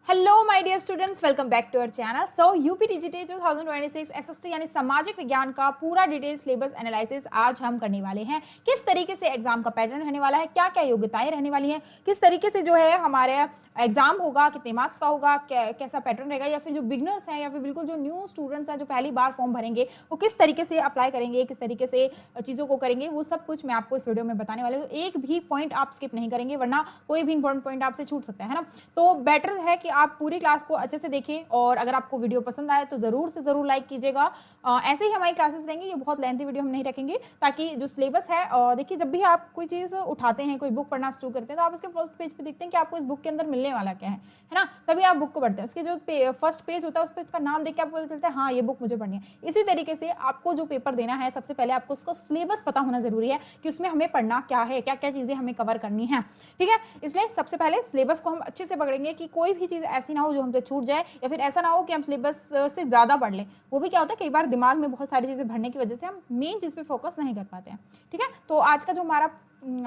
Hello my dear students, welcome back to our channel. So UPTGT 2026 SST यानी सामाजिक विज्ञान का पूरा डिटेल सिलेबस एनालिसिस आज हम करने वाले हैं। किस तरीके से एग्जाम का पैटर्न रहने वाला है, क्या क्या योग्यताएं रहने वाली हैं, किस तरीके से जो है हमारे एग्जाम होगा, कितने मार्क्स का होगा, कैसा पैटर्न रहेगा, या फिर जो बिगनर्स हैं या फिर बिल्कुल जो न्यू स्टूडेंट्स हैं जो पहली बार फॉर्म भरेंगे वो किस तरीके से अप्लाई करेंगे, किस तरीके से चीज़ों को करेंगे, वो सब कुछ मैं आपको इस वीडियो में बताने वाले हूँ। एक भी पॉइंट आप स्किप नहीं करेंगे, वरना कोई भी इंपॉर्टेंट पॉइंट आपसे छूट सकता है ना। तो बेटर है कि आप पूरी क्लास को अच्छे से देखें, और अगर आपको वीडियो पसंद आए तो ज़रूर से ज़रूर लाइक कीजिएगा। ऐसे ही हमारी क्लासेस रहेंगी, ये बहुत लेंथी वीडियो हम नहीं रखेंगे, ताकि जो सिलेबस है, और देखिए जब भी आप कोई चीज़ उठाते हैं, कोई बुक पढ़ना शुरू करते हैं, तो आप उसके फर्स्ट पेज पे देखते हैं कि आपको इस बुक के अंदर मिलने वाला क्या है ना। तभी आप बुक को पढ़ते हैं। उसके जो फर्स्ट पेज होता है उस पर उसका नाम देख के आपको पता चलता है हाँ ये बुक मुझे पढ़नी है। इसी तरीके से आपको जो पेपर देना है, सबसे पहले आपको उसका सिलेबस पता होना जरूरी है कि उसमें हमें पढ़ना क्या है, क्या क्या चीज़ें हमें कवर करनी है, ठीक है। इसलिए सबसे पहले सिलेबस को हम अच्छे से पकड़ेंगे कि कोई भी चीज़ ऐसी ना हो जो हमसे छूट जाए, या फिर ऐसा ना हो कि हम सिलेबस से ज़्यादा पढ़ लें। वो भी क्या होता है, कई बार दिमाग में बहुत सारी चीज़ें भरने की वजह से हम मेन चीज़ पे फोकस नहीं कर पाते हैं, ठीक है। तो आज का जो हमारा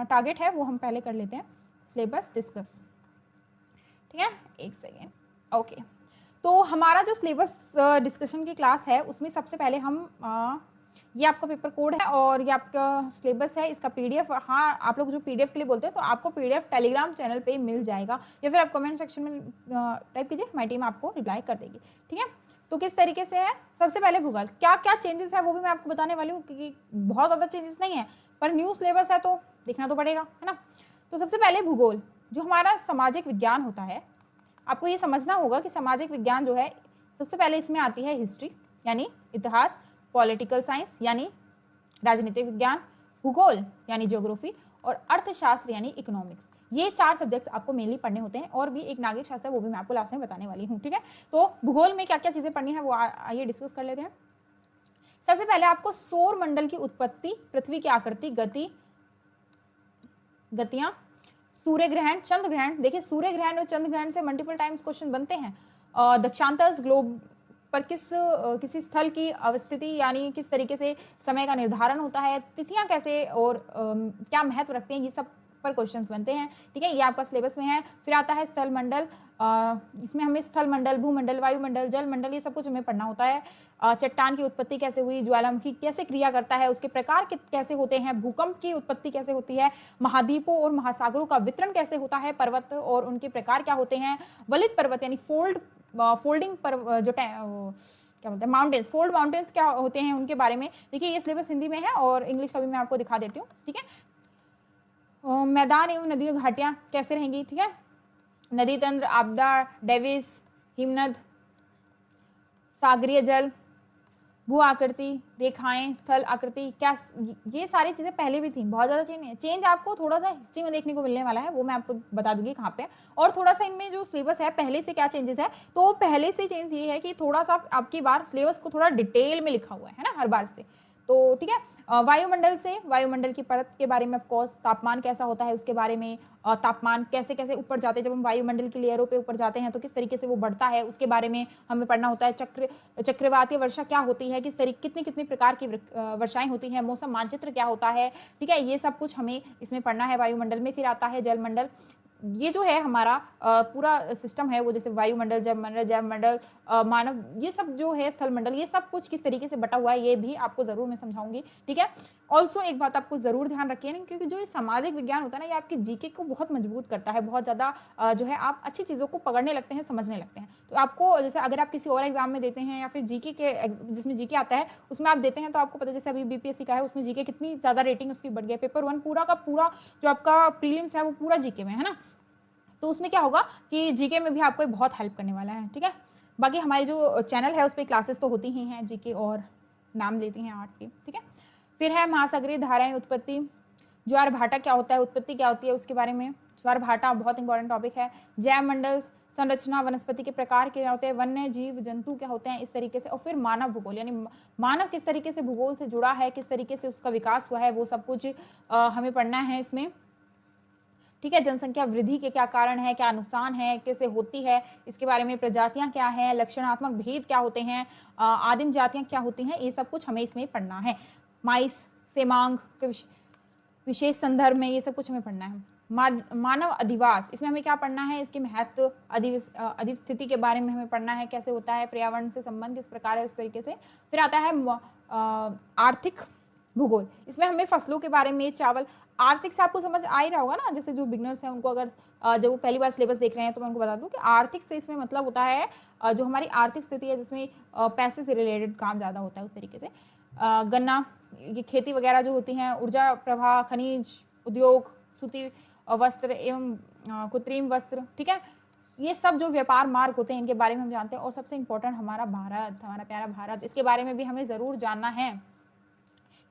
टारगेट है वो हम पहले कर लेते हैं, सिलेबस डिस्कस, ठीक है। एक सेकेंड, ओके। तो हमारा जो सिलेबस डिस्कशन की क्लास है उसमें सबसे पहले हम ये आपका पेपर कोड है और ये आपका सिलेबस है, इसका पीडीएफ, हाँ आप लोग जो पीडीएफ के लिए बोलते हैं तो आपको पीडीएफ टेलीग्राम चैनल पे मिल जाएगा, या फिर आप कमेंट सेक्शन में टाइप कीजिए, हमारी टीम आपको रिप्लाई कर देगी, ठीक है। तो किस तरीके से है, सबसे पहले भूगोल, क्या क्या चेंजेस है वो भी मैं आपको बताने वाली हूँ, क्योंकि बहुत ज़्यादा चेंजेस नहीं है, पर न्यू सिलेबस है तो देखना तो पड़ेगा, है ना। तो सबसे पहले भूगोल, जो हमारा सामाजिक विज्ञान होता है, आपको ये समझना होगा कि सामाजिक विज्ञान जो है, सबसे पहले इसमें आती है हिस्ट्री यानी इतिहास, पॉलिटिकल साइंस यानी राजनीतिक विज्ञान, भूगोल यानी ज्योग्राफी, और अर्थशास्त्र यानी इकोनॉमिक्स। ये 4 सब्जेक्ट्स आपको मेनली पढ़ने होते हैं, और भी एक नागरिक शास्त्र है, वो भी मैं आपको लास्ट में बताने वाली हूँ, ठीक है। तो भूगोल में क्या क्या चीज़ें पढ़नी है वो आइए डिस्कस कर लेते हैं। सबसे पहले आपको सौर मंडल की उत्पत्ति, पृथ्वी की आकृति, गतियां, सूर्य ग्रहण, चंद्र ग्रहण, देखिए सूर्य ग्रहण और चंद्र ग्रहण से मल्टीपल टाइम्स क्वेश्चन बनते हैं। दक्षांतर्स, ग्लोब पर किसी स्थल की अवस्थिति यानी किस तरीके से समय का निर्धारण होता है, तिथियां कैसे और क्या महत्व रखते हैं, ये सब पर क्वेश्चंस बनते हैं, ठीक है। ये आपका सिलेबस में है। फिर आता है स्थल मंडल, इसमें हमें स्थल मंडल, भूमंडल, वायुमंडल, जल मंडल, ये सब कुछ हमें पढ़ना होता है। चट्टान की उत्पत्ति कैसे हुई, ज्वालामुखी कैसे क्रिया करता है, उसके प्रकार कैसे होते हैं, भूकंप की उत्पत्ति कैसे होती है, महाद्वीपों और महासागरों का वितरण कैसे होता है, पर्वत और उनके प्रकार क्या होते हैं, वलित पर्वत यानी फोल्डिंग जो क्या बोलते हैं माउंटेन्स, फोल्ड माउंटेन्स क्या होते हैं, उनके बारे में देखिए। ये सिलेबस हिंदी में है और इंग्लिश का भी मैं आपको दिखा देती हूँ, ठीक है। मैदान एवं नदियों घाटियाँ कैसे रहेंगी, ठीक है। नदी तंत्र, आपदा, डेविस, हिमनद, सागरीय जल, भू आकृति, रेखाएं, स्थल आकृति, क्या ये सारी चीज़ें पहले भी थी, बहुत ज़्यादा चेंज नहीं है। चेंज आपको थोड़ा सा हिस्ट्री में देखने को मिलने वाला है, वो मैं आपको बता दूंगी कहाँ पे। और थोड़ा सा इनमें जो सिलेबस है पहले से क्या चेंजेस है, तो पहले से चेंज ये है कि थोड़ा सा आपकी बार सिलेबस को थोड़ा डिटेल में लिखा हुआ है ना हर बार से, तो ठीक है। वायुमंडल से, वायुमंडल की परत के बारे में, ऑफकोर्स तापमान कैसा होता है उसके बारे में, तापमान कैसे कैसे ऊपर जाते हैं, जब हम वायुमंडल की लेयरों पे ऊपर जाते हैं तो किस तरीके से वो बढ़ता है, उसके बारे में हमें पढ़ना होता है। चक्रवातीय वर्षा क्या होती है, किस तरीके कितनी प्रकार की वर्षाएं होती हैं, मौसम मानचित्र क्या होता है, ठीक है। ये सब कुछ हमें इसमें पढ़ना है वायुमंडल में। फिर आता है जलमंडल, ये जो है हमारा पूरा सिस्टम है वो, जैसे वायुमंडल, जलमंडल, मानव, ये सब जो है स्थल मंडल, ये सब कुछ किस तरीके से बटा हुआ है ये भी आपको जरूर मैं समझाऊंगी, ठीक है। ऑल्सो एक बात आपको जरूर ध्यान रखिए ना, क्योंकि जो ये सामाजिक विज्ञान होता है ना, ये आपकी जीके को बहुत मजबूत करता है, बहुत ज़्यादा जो है आप अच्छी चीज़ों को पकड़ने लगते हैं, समझने लगते हैं। तो आपको जैसे अगर आप किसी और एग्जाम में देते हैं, या फिर जीके के जिसमें जीके आता है उसमें आप देते हैं, तो आपको पता, जैसे अभी बीपीएससी का है उसमें जीके कितनी ज़्यादा रेटिंग उसकी बढ़ गई, पेपर 1 पूरा का पूरा जो आपका प्रीलिम्स है वो पूरा जीके में है ना। तो उसमें क्या होगा कि जीके में भी आपको बहुत हेल्प करने वाला है, ठीक है। बाकी हमारी जो चैनल है उस पर क्लासेस तो होती ही हैं जीके और नाम लेती हैं आर्ट्स की, ठीक है। फिर है महासागरीय धाराएं, उत्पत्ति, ज्वार भाटा क्या होता है, उत्पत्ति क्या होती है उसके बारे में, ज्वार भाटा बहुत इंपॉर्टेंट टॉपिक है। जैव मंडल, संरचना, वनस्पति के प्रकार क्या होते हैं, वन्य जीव जंतु क्या होते हैं, इस तरीके से। और फिर मानव भूगोल, यानी मानव किस तरीके से भूगोल से जुड़ा है, किस तरीके से उसका विकास हुआ है, वो सब कुछ हमें पढ़ना है इसमें, ठीक है। जनसंख्या वृद्धि के क्या कारण है, क्या नुकसान है, कैसे होती है, इसके बारे में। प्रजातियां क्या है, लक्षणात्मक भेद क्या होते हैं, आदिम जातियां क्या होती हैं, ये सब कुछ हमें इसमें पढ़ना है। माइस, सेमांग के विशेष संदर्भ में, ये सब कुछ हमें पढ़ना है। मानव अधिवास, इसमें हमें क्या पढ़ना है, इसके महत्व, अधिस्थिति के बारे में हमें पढ़ना है, कैसे होता है, पर्यावरण से संबंध किस प्रकार है उस तरीके से। फिर आता है आर्थिक भूगोल, इसमें हमें फसलों के बारे में, चावल, आर्थिक से आपको समझ आ ही रहा होगा ना, जैसे जो बिगनर्स हैं उनको अगर जब वो पहली बार सिलेबस देख रहे हैं तो मैं उनको बता दूं कि आर्थिक से इसमें मतलब होता है जो हमारी आर्थिक स्थिति है जिसमें पैसे से रिलेटेड काम ज़्यादा होता है उस तरीके से। गन्ना, ये खेती वगैरह जो होती हैं, ऊर्जा प्रवाह, खनिज उद्योग, सूती वस्त्र एवं कृत्रिम वस्त्र, ठीक है, ये सब जो व्यापार मार्ग होते हैं इनके बारे में हम जानते हैं। और सबसे इंपॉर्टेंट हमारा भारत, हमारा प्यारा भारत, इसके बारे में भी हमें ज़रूर जानना है,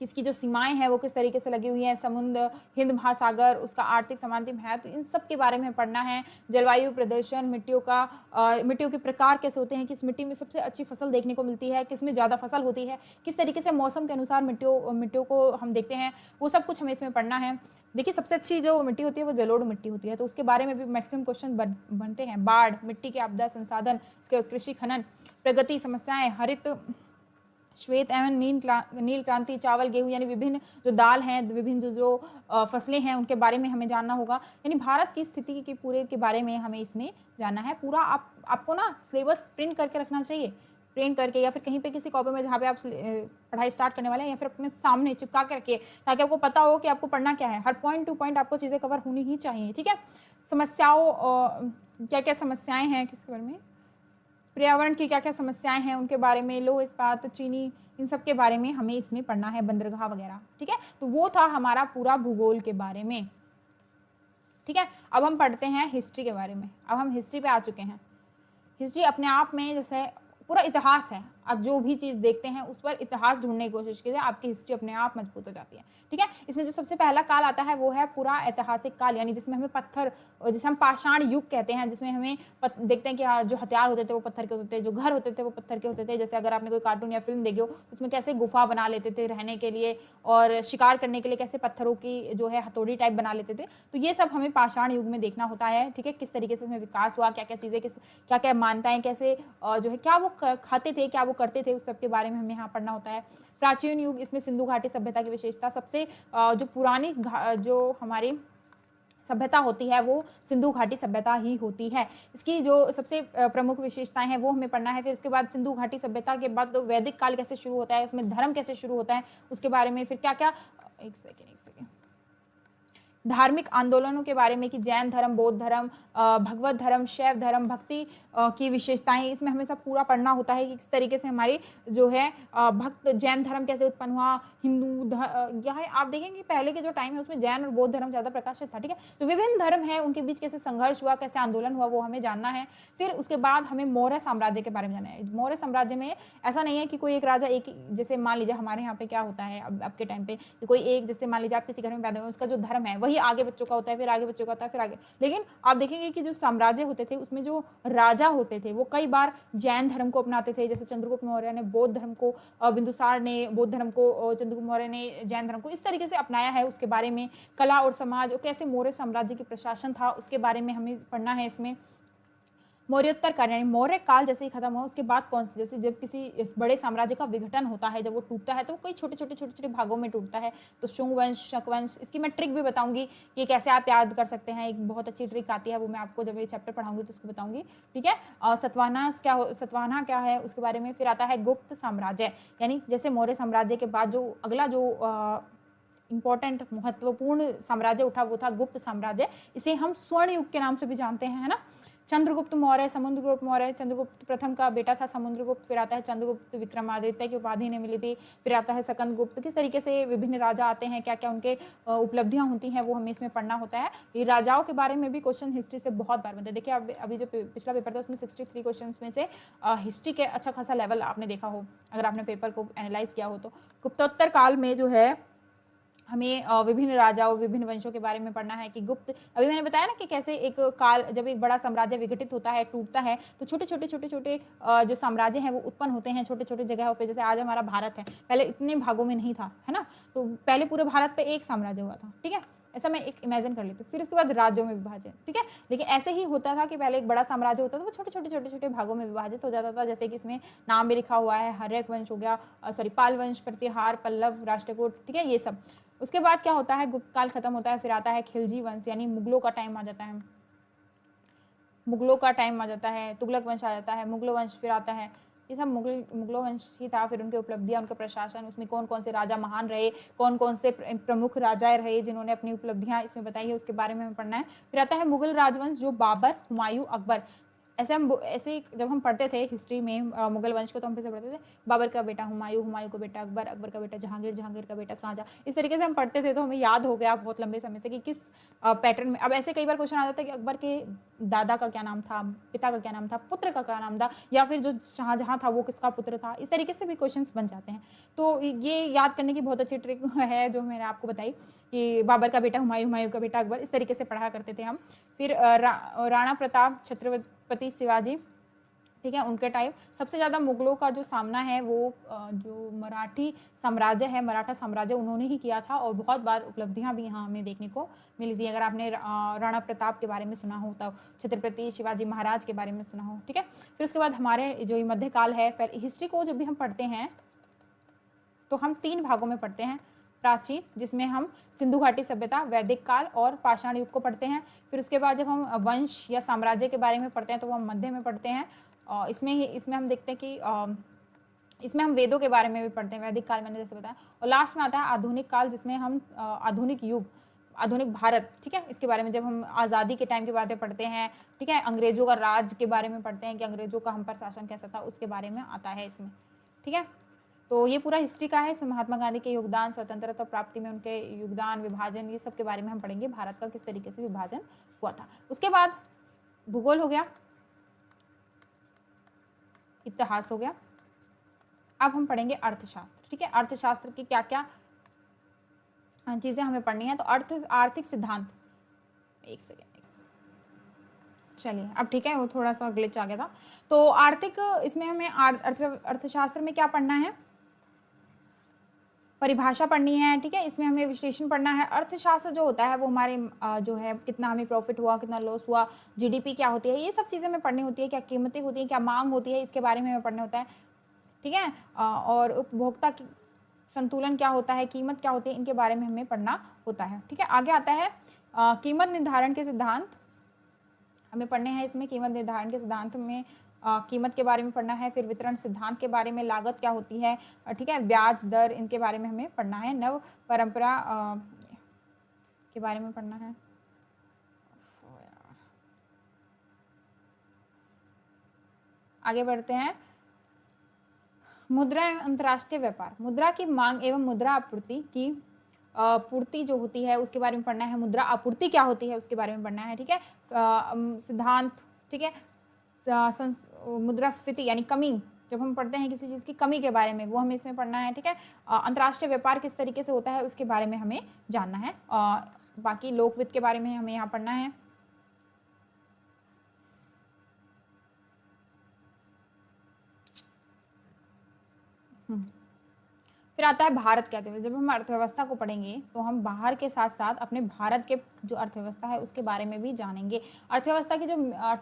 इसकी जो सीमाएं हैं वो किस तरीके से लगी हुई हैं, समुद्र, हिंद महासागर, उसका आर्थिक समांतर महत्व, इन सब के बारे में पढ़ना है। जलवायु, प्रदर्शन, मिट्टियों के प्रकार कैसे होते हैं, किस मिट्टी में सबसे अच्छी फसल देखने को मिलती है, किस में ज़्यादा फसल होती है, किस तरीके से मौसम के अनुसार मिट्टियों को हम देखते हैं, वो सब कुछ हमें इसमें पढ़ना है। देखिए सबसे अच्छी जो मिट्टी होती है वो जलोढ़ मिट्टी होती है, तो उसके बारे में भी मैक्सिमम क्वेश्चन बनते हैं। बाढ़, मिट्टी के आपदा संसाधन, इसके कृषि खनन, प्रगति, समस्याएं, हरित श्वेत एवं नील क्रांति, चावल, गेहूं, यानी विभिन्न जो दाल हैं, विभिन्न जो फसलें हैं उनके बारे में हमें जानना होगा। यानी भारत की स्थिति के पूरे के बारे में हमें इसमें जानना है। पूरा आपको ना सिलेबस प्रिंट करके रखना चाहिए, प्रिंट करके या फिर कहीं पे किसी कॉपी में जहाँ पे आप पढ़ाई स्टार्ट करने वाले हैं, या फिर अपने सामने चिपका के रखिए ताकि आपको पता हो कि आपको पढ़ना क्या है। हर पॉइंट टू पॉइंट आपको चीज़ें कवर होनी ही चाहिए, ठीक है। समस्याओं, क्या क्या समस्याएं हैं किसके बारे में, पर्यावरण की क्या क्या समस्याएं हैं उनके बारे में, लौह इस्पात, चीनी, इन सब के बारे में हमें इसमें पढ़ना है, बंदरगाह वगैरह, ठीक है। तो वो था हमारा पूरा भूगोल के बारे में, ठीक है। अब हम पढ़ते हैं हिस्ट्री के बारे में। अब हम हिस्ट्री पे आ चुके हैं। हिस्ट्री अपने आप में जैसे पूरा इतिहास है, आप जो भी चीज़ देखते हैं उस पर इतिहास ढूंढने की कोशिश कीजिए, आपकी हिस्ट्री अपने आप मजबूत हो जाती है, ठीक है। इसमें जो सबसे पहला काल आता है वो है पूरा ऐतिहासिक काल, यानी जिसमें हमें पत्थर, जिसे हम पाषाण युग कहते हैं, जिसमें हमें देखते हैं कि जो हथियार होते थे वो पत्थर के होते थे, जो घर होते थे वो पत्थर के होते थे। जैसे अगर आपने कोई कार्टून या फिल्म देखी हो उसमें कैसे गुफा बना लेते थे रहने के लिए, और शिकार करने के लिए कैसे पत्थरों की जो है हथौड़ी टाइप बना लेते थे। तो ये सब हमें पाषाण युग में देखना होता है, ठीक है। किस तरीके से इसमें विकास हुआ, क्या क्या चीज़ें, क्या क्या मान्यताएं, कैसे जो है क्या वो खाते थे, क्या वो करते थे, उस सब के बारे में हमें यहाँ पढ़ना होता है। प्राचीन युग, इसमें सिंधु घाटी सभ्यता की विशेषता, सबसे जो पुरानी जो हमारी सभ्यता होती है वो सिंधु घाटी सभ्यता ही होती है। इसकी जो सबसे प्रमुख विशेषताएं हैं वो हमें पढ़ना है। फिर उसके बाद सिंधु घाटी सभ्यता के बाद तो वैदिक काल कैसे शुरू होता है, उसमें धर्म कैसे शुरू होता है उसके बारे में, फिर क्या क्या, एक सेकेंड धार्मिक आंदोलनों के बारे में कि जैन धर्म, बौद्ध धर्म, भगवत धर्म, शैव धर्म, भक्ति की विशेषताएं, इसमें हमें सब पूरा पढ़ना होता है कि किस तरीके से हमारी जो है भक्त जैन धर्म कैसे उत्पन्न हुआ। हिंदू यह आप देखेंगे पहले के जो टाइम है उसमें जैन और बौद्ध धर्म ज़्यादा प्रकाशित था, ठीक है। तो विभिन्न धर्म है उनके बीच कैसे संघर्ष हुआ, कैसे आंदोलन हुआ, वो हमें जानना है। फिर उसके बाद हमें मौर्य साम्राज्य के बारे में जानना है। मौर्य साम्राज्य में ऐसा नहीं है कि कोई एक राजा, एक जैसे मान लीजिए हमारे यहाँ पे क्या होता है अब के टाइम पे, कोई एक, जैसे मान लीजिए आप किसी घर में पैदा हुए, उसका जो धर्म है वही आगे बच्चों का होता है, फिर आगे बच्चों का होता है, फिर आगे। लेकिन आप देखेंगे कि जो साम्राज्य होते थे उसमें जो राजा होते थे वो कई बार जैन धर्म को अपनाते थे, जैसे चंद्रगुप्त मौर्य ने बौद्ध धर्म को, बिंदुसार ने बौद्ध धर्म को, चंद्रगुप्त मौर्य ने जैन धर्म को, इस तरीके से अपनाया है। उसके बारे में कला और समाज और कैसे मौर्य साम्राज्य की प्रशासन था उसके बारे में हमें पढ़ना है इसमें। मौर्योत्तर काल, यानी मौर्य काल जैसे ही खत्म हुआ उसके बाद कौन सी, जैसे जब किसी बड़े साम्राज्य का विघटन होता है, जब वो टूटता है तो वो कई छोटे छोटे भागों में टूटता है। तो शुंग वंश, शक वंश, इसकी मैं ट्रिक भी बताऊंगी कि कैसे आप याद कर सकते हैं। एक बहुत अच्छी ट्रिक आती है, वो मैं आपको जब ये चैप्टर पढ़ाऊंगी तो उसको बताऊंगी, ठीक है। सतवाहना क्या है उसके बारे में। फिर आता है गुप्त साम्राज्य, यानी जैसे मौर्य साम्राज्य के बाद जो अगला जो इंपॉर्टेंट महत्वपूर्ण साम्राज्य उठा वो था गुप्त साम्राज्य। इसे हम स्वर्ण युग के नाम से भी जानते हैं, है ना। चंद्रगुप्त मौर्य, समुद्रगुप्त मौर्य, चंद्रगुप्त प्रथम का बेटा था समुद्रगुप्त। फिर आता है चंद्रगुप्त विक्रमादित्य की उपाधि इन्हें मिली थी। फिर आता है सकंदगुप्त। किस तरीके से विभिन्न राजा आते हैं, क्या क्या उनके उपलब्धियां होती हैं वो हमें इसमें पढ़ना होता है। ये राजाओं के बारे में भी क्वेश्चन हिस्ट्री से बहुत बार बनते हैं। देखिए अभी जो पिछला पेपर था उसमें 63 क्वेश्चन में से हिस्ट्री के अच्छा खासा लेवल आपने देखा हो, अगर आपने पेपर को एनालाइज किया हो तो। गुप्तोत्तर काल में जो है हमें विभिन्न राजाओं, विभिन्न वंशों के बारे में पढ़ना है कि गुप्त, अभी मैंने बताया ना कि कैसे एक काल, जब एक बड़ा साम्राज्य विघटित होता है, टूटता है, तो छोटे छोटे जो साम्राज्य हैं वो उत्पन्न होते हैं छोटे छोटे जगहों पे। जैसे आज हमारा भारत है, पहले इतने भागों में नहीं था, है ना। तो पहले पूरे भारत पे एक साम्राज्य हुआ था, ठीक है। ऐसा मैं एक इमेजिन कर लेती हूँ। फिर उसके बाद राज्यों में विभाजन, ठीक है। लेकिन ऐसे ही होता था कि पहले एक बड़ा साम्राज्य होता था, वो छोटे छोटे भागों में विभाजित हो जाता था। जैसे कि इसमें नाम भी लिखा हुआ है, हर्यक वंश हो गया, पाल वंश, प्रतिहार, पल्लव, राष्ट्रकूट, ठीक है, ये सब। उसके बाद क्या होता है, गुप्त काल खत्म होता है, फिर आता है खिलजी वंश यानी मुगलों का टाइम आ जाता है, मुगलों का टाइम आ जाता है, तुगलक वंश आ जाता है, मुगलों वंश फिर आता है। ये सब मुगलों वंश ही था। फिर उनके उपलब्धियां, उनका प्रशासन, उसमें कौन कौन से राजा महान रहे, कौन कौन से प्रमुख राजा रहे जिन्होंने अपनी उपलब्धियां इसमें बताई है, उसके बारे में हमें पढ़ना है। फिर आता है मुगल राजवंश, जो बाबर, हुमायूं, अकबर, ऐसे जब हम पढ़ते थे हिस्ट्री में मुगल वंश को, तो हम कैसे पढ़ते थे, बाबर का बेटा हुमायूं, हुमायूं का बेटा अकबर, अकबर का बेटा जहांगीर, जहांगीर का बेटा शाहजहां, इस तरीके से हम पढ़ते थे। तो हमें याद हो गया बहुत लंबे समय से कि किस पैटर्न में। अब ऐसे कई बार क्वेश्चन आ जाता है कि अकबर के दादा का क्या नाम था, पिता का क्या नाम था, पुत्र का क्या नाम था, या फिर जो शाहजहां था वो किसका पुत्र था, इस तरीके से भी क्वेश्चन बन जाते हैं। तो ये याद करने की बहुत अच्छी ट्रिक है जो मैंने आपको बताई कि बाबर का बेटा हुमायूं, हुमायूं का बेटा अकबर, इस तरीके से पढ़ा करते थे हम। फिर राणा प्रताप, छत्रपति शिवाजी, ठीक है, उनके टाइम सबसे ज़्यादा मुगलों का जो सामना है वो जो मराठी साम्राज्य है, मराठा साम्राज्य, उन्होंने ही किया था। और बहुत बार उपलब्धियां भी यहाँ हमें देखने को मिली थी। अगर आपने राणा प्रताप के बारे में सुना हो, तब छत्रपति शिवाजी महाराज के बारे में सुना हो, ठीक है। फिर उसके बाद हमारे जो मध्यकाल है, हिस्ट्री को जब भी हम पढ़ते हैं तो हम 3 भागों में पढ़ते हैं। प्राचीन, जिसमें हम सिंधु घाटी सभ्यता, वैदिक काल और पाषाण युग को पढ़ते हैं। फिर उसके बाद जब हम वंश या साम्राज्य के बारे में पढ़ते हैं तो वो हम मध्य में पढ़ते हैं। इसमें हम देखते हैं कि इसमें हम वेदों के बारे में भी पढ़ते हैं, वैदिक काल मैंने जैसे बताया। और लास्ट में आता है आधुनिक काल, जिसमें हम आधुनिक युग, आधुनिक भारत, ठीक है, इसके बारे में जब हम आज़ादी के टाइम की बातें पढ़ते हैं, ठीक है, अंग्रेजों का राज के बारे में पढ़ते हैं कि अंग्रेजों का हम पर शासन कैसा था, उसके बारे में आता है इसमें, ठीक है। तो ये पूरा हिस्ट्री का है। इसमें महात्मा गांधी के योगदान, स्वतंत्रता प्राप्ति में उनके योगदान, विभाजन, ये सब के बारे में हम पढ़ेंगे, भारत का किस तरीके से विभाजन हुआ था। उसके बाद भूगोल हो गया, इतिहास हो गया। अब हम पढ़ेंगे अर्थशास्त्र, ठीक है। अर्थशास्त्र की क्या क्या चीजें हमें पढ़नी है। तो आर्थिक सिद्धांत, एक सेकेंड, चलिए अब ठीक है, वो थोड़ा सा ग्लिच आ गया था। तो आर्थिक, इसमें हमें अर्थशास्त्र में क्या पढ़ना है, परिभाषा पढ़नी है, ठीक है। इसमें हमें विश्लेषण पढ़ना है। अर्थशास्त्र जो होता है वो हमारे जो है कितना हमें प्रॉफिट हुआ, कितना लॉस हुआ, जीडीपी क्या होती है, ये सब चीज़ें हमें पढ़नी होती है। क्या कीमतें होती हैं, क्या मांग होती है, इसके बारे में हमें पढ़ना होता है, ठीक है। और उपभोक्ता की संतुलन क्या होता है, कीमत क्या होती है, इनके बारे में हमें पढ़ना होता है, ठीक है। आगे आता है कीमत निर्धारण के सिद्धांत हमें पढ़ने हैं। इसमें कीमत निर्धारण के सिद्धांत में कीमत के बारे में पढ़ना है। फिर वितरण सिद्धांत के बारे में, लागत क्या होती है, ठीक है, ब्याज दर, इनके बारे में हमें पढ़ना है। नव परंपरा के बारे में पढ़ना है। आगे बढ़ते हैं। मुद्रा एवं अंतर्राष्ट्रीय व्यापार, मुद्रा की मांग एवं मुद्रा आपूर्ति की पूर्ति जो होती है उसके बारे में पढ़ना है। मुद्रा आपूर्ति क्या होती है उसके बारे में पढ़ना है, ठीक है। सिद्धांत, ठीक है। मुद्रास्फीति यानी कमी, जब हम पढ़ते हैं किसी चीज़ की कमी के बारे में, वो हमें इसमें पढ़ना है, ठीक है। अंतर्राष्ट्रीय व्यापार किस तरीके से होता है उसके बारे में हमें जानना है। बाकी लोक वित्त के बारे में हमें यहाँ पढ़ना है। फिर आता है भारत की अर्थव्यवस्था। जब हम अर्थव्यवस्था को पढ़ेंगे तो हम बाहर के साथ साथ अपने भारत के जो अर्थव्यवस्था है उसके बारे में भी जानेंगे। अर्थव्यवस्था की जो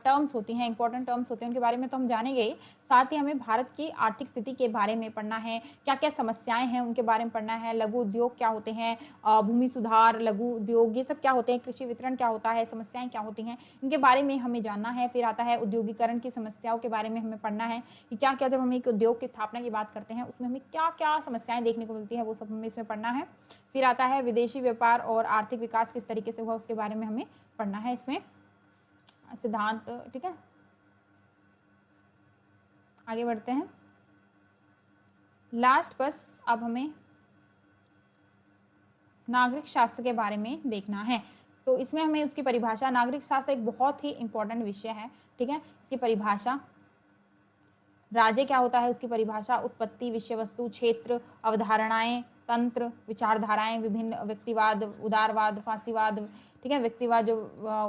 टर्म्स होती हैं, इंपॉर्टेंट टर्म्स होते हैं, उनके बारे में तो हम जानेंगे ही, साथ ही हमें भारत की आर्थिक स्थिति के बारे में पढ़ना है। क्या क्या समस्याएं हैं उनके बारे में पढ़ना है। लघु उद्योग क्या होते हैं, भूमि सुधार, लघु उद्योग, ये सब क्या होते हैं, कृषि वितरण क्या होता है, समस्याएं क्या होती हैं, इनके बारे में हमें जानना है। फिर आता है औद्योगिकरण की समस्याओं के बारे में हमें पढ़ना है कि क्या क्या, जब हम एक उद्योग की स्थापना की बात करते हैं उसमें हमें क्या क्या समस्याएं देखने को मिलती है, वो सब हमें इसमें पढ़ना है। फिर आता है विदेशी व्यापार और आर्थिक विकास किस तरीके से हुआ उसके बारे में हमें पढ़ना है इसमें, सिद्धांत, ठीक है। आगे बढ़ते हैं। लास्ट बस अब हमें नागरिक शास्त्र के बारे में देखना है। तो इसमें हमें उसकी परिभाषा, नागरिक शास्त्र एक बहुत ही इंपॉर्टेंट विषय है, ठीक है। इसकी परिभाषा, राज्य क्या होता है उसकी परिभाषा, उत्पत्ति, विषय वस्तु, क्षेत्र, अवधारणाएं, तंत्र, विचारधाराएं, विभिन्न व्यक्तिवाद, उदारवाद, फांसीवाद, ठीक है। व्यक्तिवाद जो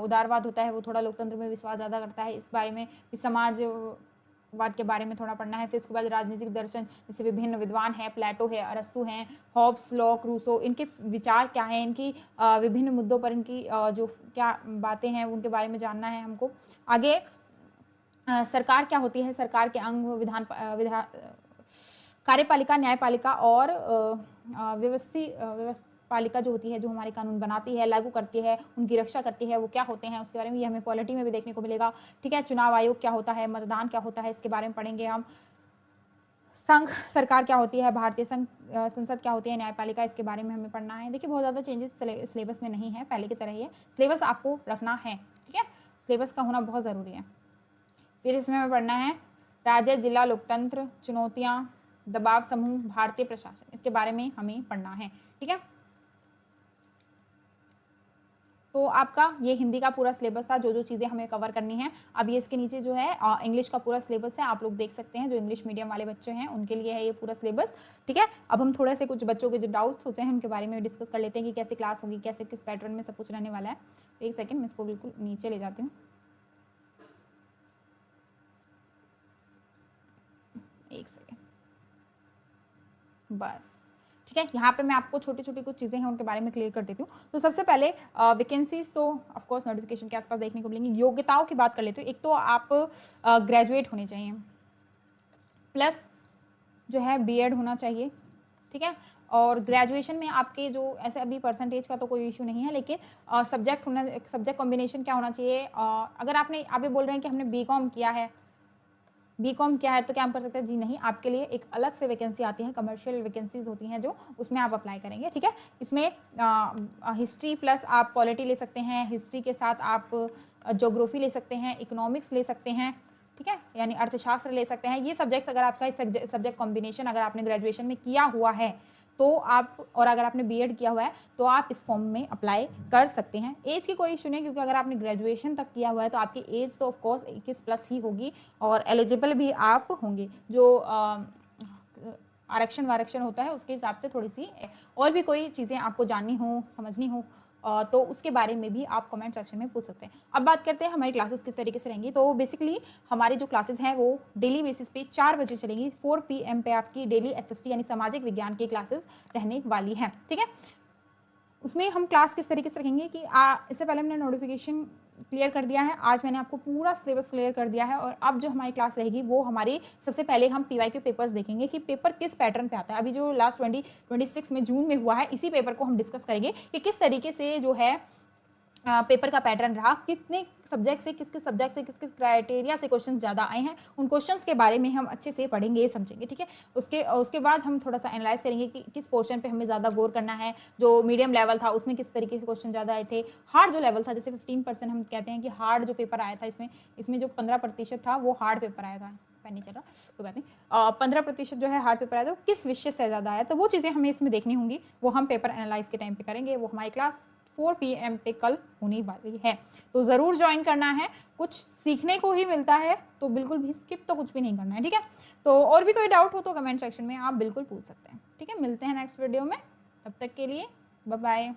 उदारवाद होता है वो थोड़ा लोकतंत्र में विश्वास ज़्यादा करता है, इस बारे में। समाजवाद के बारे में थोड़ा पढ़ना है। फिर उसके बाद राजनीतिक दर्शन, जैसे विभिन्न विद्वान हैं, प्लेटो है, अरस्तु हैं, हॉब्स, लॉक, रूसो, इनके विचार क्या हैं, इनकी विभिन्न मुद्दों पर इनकी जो क्या बातें हैं उनके बारे में जानना है हमको। आगे सरकार क्या होती है, सरकार के अंग, विधान कार्यपालिका, न्यायपालिका और पालिका जो होती है, जो हमारे कानून बनाती है, लागू करती है, उनकी रक्षा करती है, वो क्या होते हैं उसके बारे में ये हमें पॉलिटी में भी देखने को मिलेगा। ठीक है, चुनाव आयोग क्या होता है, मतदान क्या होता है, इसके बारे में पढ़ेंगे हम। संघ सरकार क्या होती है, भारतीय संसद क्या होती है, न्यायपालिका, इसके बारे में हमें पढ़ना है। देखिए बहुत ज़्यादा चेंजेस सिलेबस में नहीं है, पहले की तरह ही है। सिलेबस आपको रखना है, ठीक है, सिलेबस का होना बहुत ज़रूरी है। फिर इसमें हमें पढ़ना है राज्य जिला लोकतंत्र, चुनौतियाँ, दबाव समूह, भारतीय प्रशासन, इसके बारे में हमें पढ़ना है। ठीक है, तो आपका ये हिंदी का पूरा सिलेबस था, जो जो चीज़ें हमें कवर करनी है। अब ये इसके नीचे जो है इंग्लिश का पूरा सिलेबस है, आप लोग देख सकते हैं, जो इंग्लिश मीडियम वाले बच्चे हैं उनके लिए है ये पूरा सिलेबस। ठीक है, अब हम थोड़े से कुछ बच्चों के जो डाउट्स होते हैं उनके बारे में डिस्कस कर लेते हैं कि कैसे क्लास होगी, कैसे किस पैटर्न में सब कुछ रहने वाला है। तो एक सेकेंड, मैं इसको बिल्कुल नीचे ले जाती हूँ। एक सेकेंड, बस ठीक है, यहाँ पे मैं आपको छोटी छोटी कुछ चीज़ें हैं उनके बारे में क्लियर कर देती हूँ। तो सबसे पहले वैकेंसीज तो ऑफकोर्स नोटिफिकेशन के आसपास देखने को मिलेंगी। योग्यताओं की बात कर लेती हूँ। एक तो आप ग्रेजुएट होने चाहिए, प्लस जो है बीएड होना चाहिए। ठीक है, और ग्रेजुएशन में आपके जो ऐसे अभी परसेंटेज का तो कोई इशू नहीं है, लेकिन सब्जेक्ट कॉम्बिनेशन क्या होना चाहिए। अगर आपने अभी बोल रहे हैं कि हमने बीकॉम किया है, बीकॉम क्या है तो क्या हम कर सकते हैं, जी नहीं, आपके लिए एक अलग से वैकेंसी आती है, कमर्शियल वैकेंसीज होती हैं जो, उसमें आप अप्लाई करेंगे। ठीक है, इसमें हिस्ट्री प्लस आप पॉलिटी ले सकते हैं, हिस्ट्री के साथ आप ज्योग्राफी ले सकते हैं, इकोनॉमिक्स ले सकते हैं। ठीक है, यानी अर्थशास्त्र ले सकते हैं। ये सब्जेक्ट्स अगर आपका सब्जेक्ट कॉम्बिनेशन अगर आपने ग्रेजुएशन में किया हुआ है तो आप, और अगर आपने बीएड किया हुआ है तो आप इस फॉर्म में अप्लाई कर सकते हैं। एज की कोई इशू नहीं, क्योंकि अगर आपने ग्रेजुएशन तक किया हुआ है तो आपकी एज तो ऑफकोर्स 21 प्लस ही होगी और एलिजिबल भी आप होंगे। जो आरक्षण वारक्षण होता है उसके हिसाब से थोड़ी सी और भी कोई चीज़ें आपको जाननी हो, समझनी हो तो उसके बारे में भी आप कमेंट सेक्शन में पूछ सकते हैं। अब बात करते हैं हमारी क्लासेस किस तरीके से रहेंगी। तो बेसिकली हमारी जो क्लासेस हैं वो डेली बेसिस पे 4 बजे चलेंगी। 4 PM पे आपकी डेली SST यानी सामाजिक विज्ञान की क्लासेस रहने वाली हैं। ठीक है, उसमें हम क्लास किस तरीके से रखेंगे कि इससे पहले हमने नोटिफिकेशन क्लियर कर दिया है, आज मैंने आपको पूरा सिलेबस क्लियर कर दिया है। और अब जो हमारी क्लास रहेगी वो हमारी, सबसे पहले हम PYQ पेपर्स देखेंगे कि पेपर किस पैटर्न पे आता है। अभी जो लास्ट 2026 में जून में हुआ है, इसी पेपर को हम डिस्कस करेंगे कि किस तरीके से जो है पेपर का पैटर्न रहा, कितने सब्जेक्ट से किस किस क्राइटेरिया से क्वेश्चन ज़्यादा आए हैं, उन क्वेश्चंस के बारे में हम अच्छे से पढ़ेंगे, समझेंगे। ठीक है, उसके बाद हम थोड़ा सा एनालाइज करेंगे कि किस पोर्शन पे हमें ज़्यादा गौर करना है। जो मीडियम लेवल था उसमें किस तरीके से क्वेश्चन ज़्यादा आए थे। हार्ड जो लेवल था, जैसे 15% हम कहते हैं कि हार्ड जो पेपर आया था, इसमें जो 15% था वो हार्ड पेपर आया था। नहीं चल रहा, कोई बात नहीं। 15% जो है हार्ड पेपर आया था, किस विषय से ज़्यादा आया, तो वो चीज़ें हमें इसमें देखनी होंगी, वो हम पेपर एनालाइज के टाइम पे करेंगे। वो हमारी क्लास 4 PM पे कल होने वाली है, तो ज़रूर ज्वाइन करना है। कुछ सीखने को ही मिलता है, तो बिल्कुल भी स्किप तो कुछ भी नहीं करना है। ठीक है, तो और भी कोई डाउट हो तो कमेंट सेक्शन में आप बिल्कुल पूछ सकते हैं। ठीक है, मिलते हैं नेक्स्ट वीडियो में, तब तक के लिए बाय बाय।